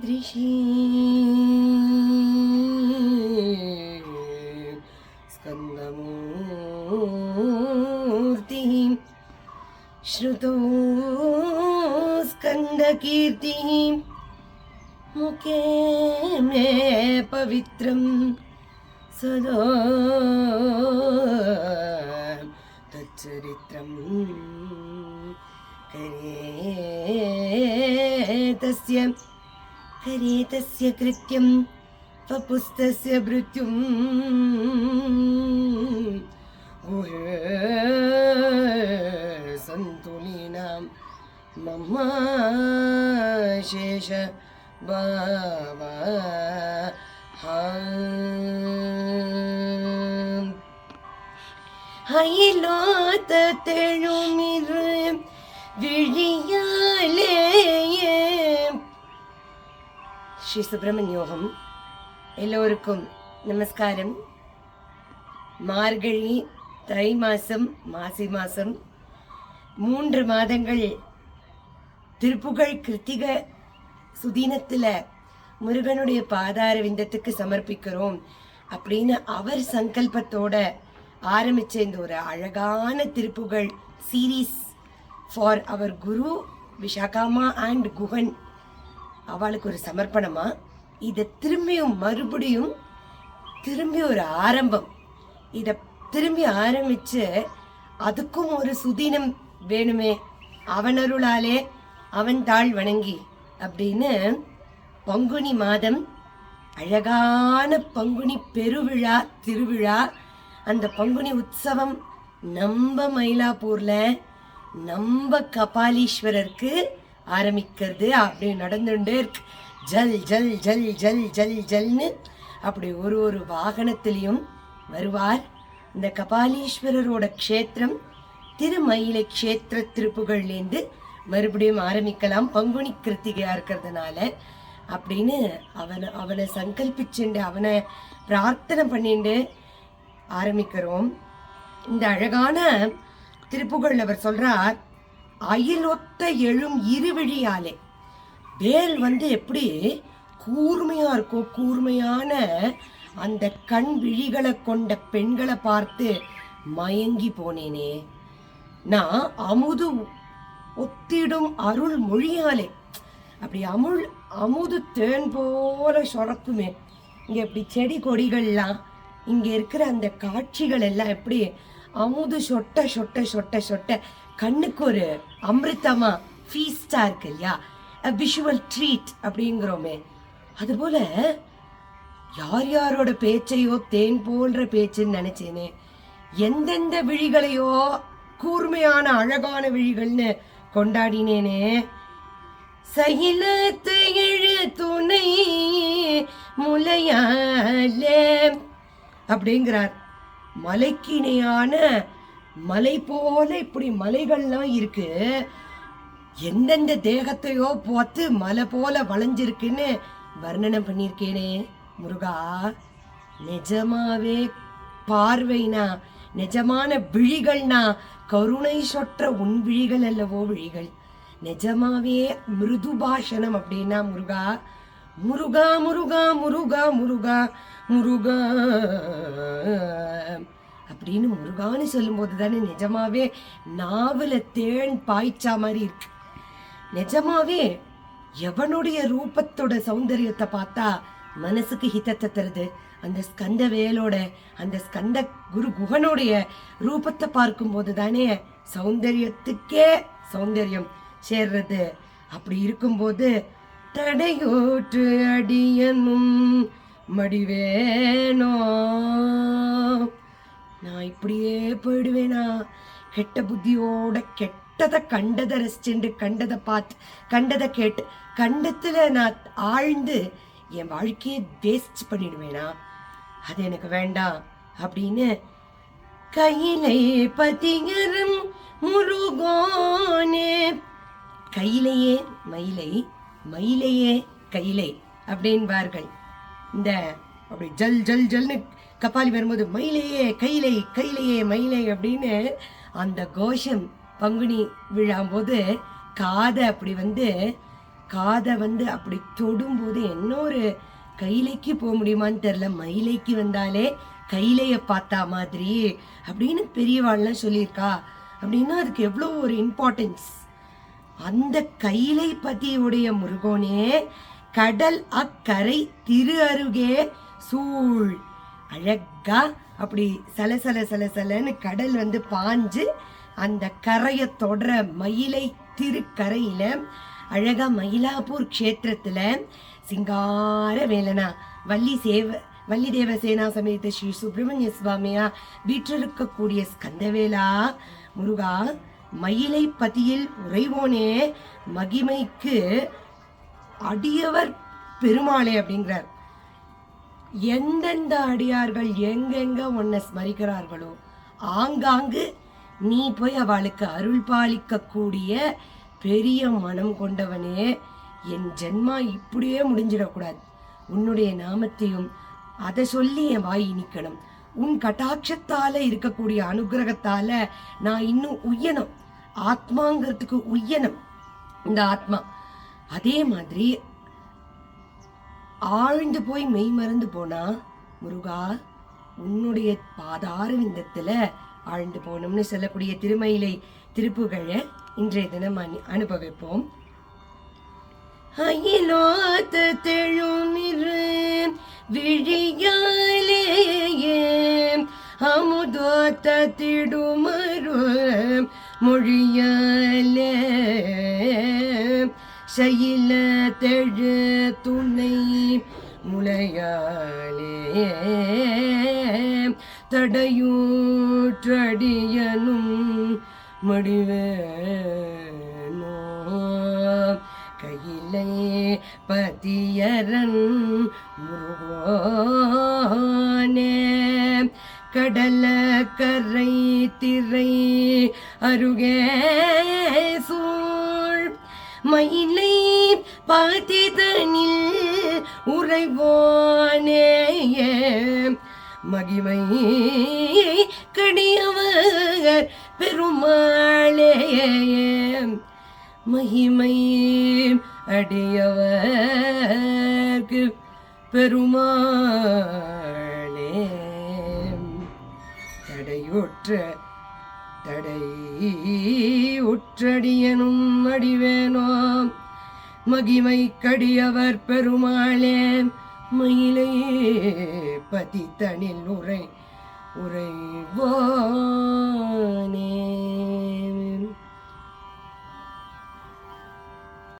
दृशी स्कंदमूर्ति श्रुतो स्कंदकीर्ति मुखे मे पवित्रं सदा तच्चरित्रं करे तस्य कृत्यं वपुस्तस्य मृत्युं गुहे सन्तुलीनां मम शेष बाबा हयिलोत तेळुमिरु विழிयाले ஸ்ரீ சுப்பிரமணியோகம். எல்லோருக்கும் நமஸ்காரம். மார்கழி, தை மாதம், மாசி மாதம் 3 மாதங்கள் திருப்புகழ் கிருத்திக சுதீனத்தில் முருகனுடைய பாதார விந்தத்துக்கு சமர்ப்பிக்கிறோம் அப்படின்னு அவர் சங்கல்பத்தோட ஆரம்பித்த இந்த ஒரு அழகான திருப்புகழ் series for our guru Vishakhama and Guhan அவளுக்கு ஒரு சமர்ப்பணமா இதை மறுபடியும் திரும்பி ஒரு ஆரம்பம். இதை திரும்பி ஆரம்பிச்சு அதுக்கும் ஒரு சுதீனம் வேணுமே, அவனருளாலே அவன் தாழ் வணங்கி அப்படின்னு பங்குனி மாதம் அழகான பங்குனி பெருவிழா திருவிழா. அந்த பங்குனி உற்சவம் நம்ம மயிலாப்பூர்ல நம்ம கபாலீஸ்வரருக்கு ஆரம்பிக்கிறது. அப்படி நடந்துட்டே இருக்கு. ஜல் ஜல் ஜல் ஜல் ஜல் ஜல்னு அப்படி ஒரு வாகனத்திலையும் வருவார். இந்த கபாலீஸ்வரரோட க்ஷேத்திரம் திருமயிலை க்ஷேத்திர திருப்புகள்லேருந்து மறுபடியும் ஆரம்பிக்கலாம் பங்குனி கிருத்திகையா இருக்கிறதுனால அப்படின்னு அவனை சங்கல்பிச்சுண்டு அவனை பிரார்த்தனை பண்ணிட்டு ஆரம்பிக்கிறோம். இந்த அழகான திருப்புகழ் அவர் சொல்றார், அயிலொத்த எழும் இருவிழியாலே. வேல் எப்படி கூர்மையா இருக்கோ, கூர்மையான அந்த கண் விழிகளை கொண்ட பெண்களை பார்த்து மயங்கி போனேனே. நான் அமுது ஒத்திடும் அருள் மொழியாலே. அப்படி அமுது தேன் போல சொரக்குமே. இங்க எப்படி செடி கொடிகள்லாம், இங்க இருக்கிற அந்த காட்சிகள் எல்லாம் எப்படி அமுது சொட்ட சொட்ட சொட்ட சொட்ட கண்ணுக்கு ஒரு அமிர்தமா ஃபீஸ்டா இருக்கு இல்லையா, விஷுவல் ட்ரீட் அப்படிங்கிறோமே. அதுபோல யார் யாரோட பேச்சையோ தேன் போன்ற பேச்சுன்னு நினைச்சேனே, எந்தெந்த விழிகளையோ கூர்மையான அழகான விழிகள்னு கொண்டாடினேனே. சயிலத்து எழு துணை முலையாலே அப்படிங்கிறார். மலைக்கிணையான மலை போல இப்படி மலைகள்லாம் இருக்கு, எந்தெந்த தேகத்தையோ பார்த்து மலை போல வளைஞ்சிருக்குன்னு வர்ணனை பண்ணியிருக்கேனே. முருகா, நிஜமாவே பார்வைனா, நிஜமான விழிகள்னா கருணை சொற்ற உன் விழிகள் அல்லவோ விழிகள். நிஜமாவே மிருது பாஷணம் அப்படின்னா முருகா முருகா முருகா முருகா முருகா முருகா அப்படின்னு முருகான்னு சொல்லும்போது தானே நிஜமாவே நாவல தேன் பாய்ச்சா மாதிரி இருக்கு. நிஜமாவே எவனுடைய ரூபத்தோட சௌந்தரியத்தை பார்த்தா மனசுக்கு ஹிதத்தை தருது. அந்த ஸ்கந்த வேலோட அந்த ஸ்கந்த குரு குஹனுடைய ரூபத்தை பார்க்கும்போது தானே சௌந்தரியத்துக்கே சௌந்தரியம் சேர்றது. அப்படி இருக்கும்போது தடையோற்று அடியனும் மடிவேனோ, நான் இப்படியே போயிடுவேனா? கெட்ட புத்தியோட கெட்டதை கண்டதை ரசிச்சுண்டு, கண்டதை பார்த்து, கண்டதை கேட்டு, கண்டத்துல நான் ஆழ்ந்து என் வாழ்க்கையை வேஸ்ட் பண்ணிடுவேனா? அது எனக்கு வேண்டாம் அப்படின்னு கையிலை பதிகரும் முருகோனே. கையிலையே மயிலை, மயிலையே கையிலை அப்படின்பார்கள். இந்த அப்படி ஜல் ஜல் ஜல்னு கபாலி வரும்போது மயிலையே கையிலை, கையிலையே மயிலை அப்படின்னு அந்த கோஷம் பங்குனி விழாம்போது காதை அப்படி காதை வந்து அப்படி தொடும்போது என்ன ஒரு கைலைக்கு போக முடியுமான்னு தெரில, மயிலைக்கு வந்தாலே கைலைய பார்த்தா மாதிரி அப்படின்னு பெரியவாள்லாம் சொல்லியிருக்கா. அப்படின்னா அதுக்கு எவ்வளோ ஒரு இம்பார்ட்டன்ஸ். அந்த கைலை பதியுடைய முருகனே கடல் அக்கரை திரு அருகே சூழ். அழகா அப்படி சலசல சலசலன்னு கடல் வந்து பாஞ்சு அந்த கரையை தொடர மயிலை திருக்கரையில அழகா மயிலாப்பூர் க்ஷேத்திரத்துல சிங்கார வேலனா வள்ளி தேவசேனா சமேத ஸ்ரீ சுப்பிரமணிய சுவாமியா வீற்றிருக்கக்கூடிய ஸ்கந்தவேலா முருகா, மயிலை பதியில் உறைவோனே, மகிமைக்கு அடியவர் பெருமாளே அப்படிங்கிறார். எந்தெந்த அடியார்கள் எங்கெங்க உன்னை ஸ்மரிக்கிறார்களோ ஆங்காங்கு நீ போய் அவளுக்கு அருள் பாலிக்க கூடிய பெரிய மனம் கொண்டவனே. என் ஜென்மா இப்படியே முடிஞ்சிடக்கூடாது. உன்னுடைய நாமத்தையும் அதை சொல்லி என் வாய் இனிக்கணும். உன் கட்டாட்சத்தால இருக்கக்கூடிய அனுகிரகத்தால நான் இன்னும் உய்யணும். ஆத்மாங்கிறதுக்கு உய்யணும் இந்த ஆத்மா. அதே மாதிரி ஆழ்ந்து போய் மெய் மறந்து போனா முருகா, உன்னுடைய பாதார விந்தத்துல ஆழ்ந்து போனோம்னு சொல்லக்கூடிய திருமயிலை திருப்புகழை இன்றைய தினம் அனுபவிப்போம். அயிலோத்த தெழுமிரு விழியாலே அமுதோத்த திடுமரு மொழியாலே சயில தெழு துணை முளையாலே தடையூற்றடியனும் மடிவேனோ கையிலை பதியரன் முருகோனே கடல கரை திரை அருகே சூழ் மயிலை பதிதனில் உறைவோனே மகிமை கடியவர் பெருமாளே மகிமை அடியவர்க்கு பெருமாளே தடை உற்றடியனும் அடிவேனோ மகிமை கடியவர் பெருமாளே மயிலை பதித்தனில் உறைவோனே.